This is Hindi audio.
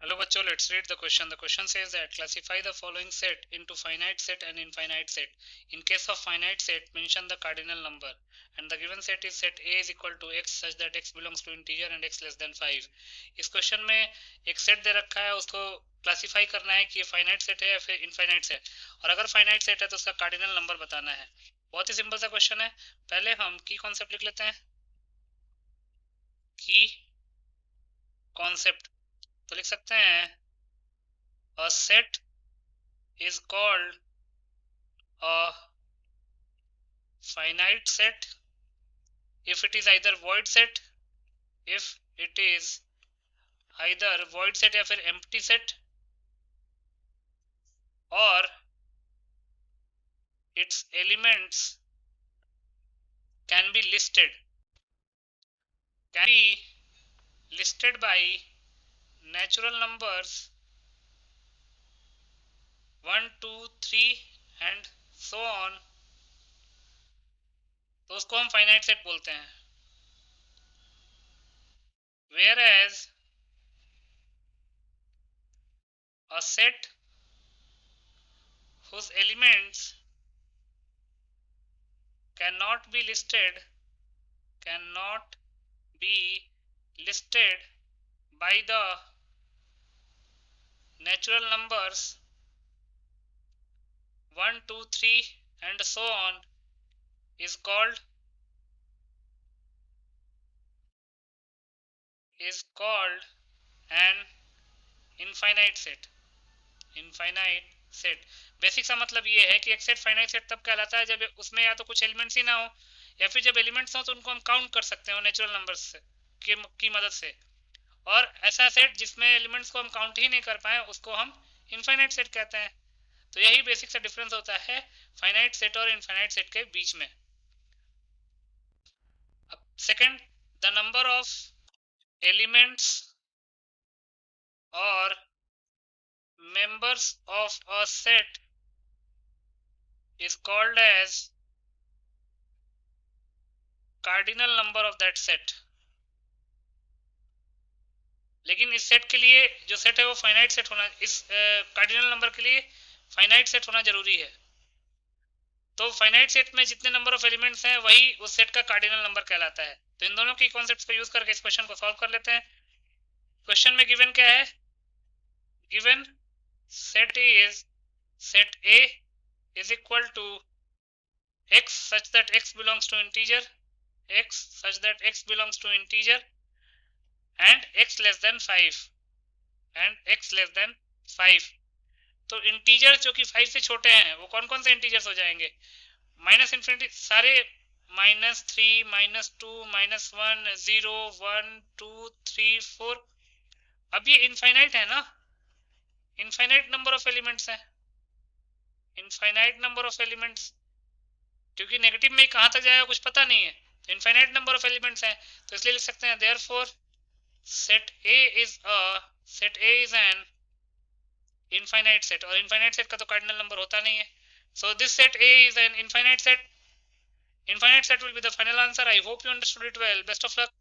Hello bachcho, let's read the question. The question says that classify the following set into finite set and infinite set. In case of finite set, mention the cardinal number. And the given set is set A is equal to x such that x belongs to integer and x less than 5. इस क्वेश्चन में एक सेट दे रखा है, उसको क्लासीफाई करना है कि ये फाइनाइट सेट है या फिर इनफाइनाइट सेट, और अगर फाइनाइट सेट है तो उसका कार्डिनल नंबर बताना है. बहुत ही सिंपल सा क्वेश्चन है. पहले हम की कॉन्सेप्ट लिख लेते हैं. की कॉन्सेप्ट तो लिख सकते हैं a set is called a finite set if it is either void set, if it is either void set या फिर empty set, or its elements can be listed by natural numbers 1, 2, 3 and so on, तो उसको हम फाइनाइट सेट बोलते हैं. Whereas a set whose elements cannot be listed by the natural numbers 1, 2, 3 and so on is called an infinite set. Basic सा मतलब ये है कि एक सेट फाइनाइट सेट तब कहलाता है जब उसमें या तो कुछ एलिमेंट्स ही ना हो, या फिर जब एलिमेंट्स हो तो उनको हम काउंट कर सकते हो नेचुरल नंबर्स से की मदद से, और ऐसा सेट जिसमें एलिमेंट्स को हम काउंट ही नहीं कर पाए उसको हम इनफाइनाइट सेट कहते हैं. तो यही बेसिक सा डिफरेंस होता है फाइनाइट सेट और इनफाइनाइट सेट के बीच में. अब second, the number of elements और members of a set is called as cardinal number of that set. लेकिन इस सेट के लिए जो सेट है वो फाइनाइट सेट होना, इस कार्डिनल नंबर के लिए फाइनाइट सेट होना जरूरी है. तो फाइनाइट सेट में जितने नंबर ऑफ एलिमेंट्स हैं वही उस सेट का कार्डिनल नंबर कहलाता है. तो इन दोनों की कॉन्सेप्ट्स को यूज करके इस क्वेश्चन को सॉल्व कर लेते हैं. क्वेश्चन में गिवन क्या है? Given set A is equal to x such that x belongs to integer and x less than 5. तो इंटीजर जो कि 5 से छोटे हैं वो कौन कौन से इंटीजर्स हो जाएंगे? माइनस इन्फिनिटी सारे, -3, -2, -1, 0, 1, 2, 3, 4. अब ये इनफाइनाइट है ना, इनफाइनाइट नंबर ऑफ एलिमेंट्स है, इनफाइनाइट नंबर ऑफ एलिमेंट्स, क्योंकि नेगेटिव में कहां तक जाएगा कुछ पता नहीं है, तो इनफाइनाइट नंबर ऑफ एलिमेंट्स है, तो इसलिए लिख सकते हैं therefore set A is an infinite set, और infinite set का तो cardinal number होता नहीं है. So this set A is an infinite set. Infinite set will be the final answer. I hope you understood it well. Best of luck.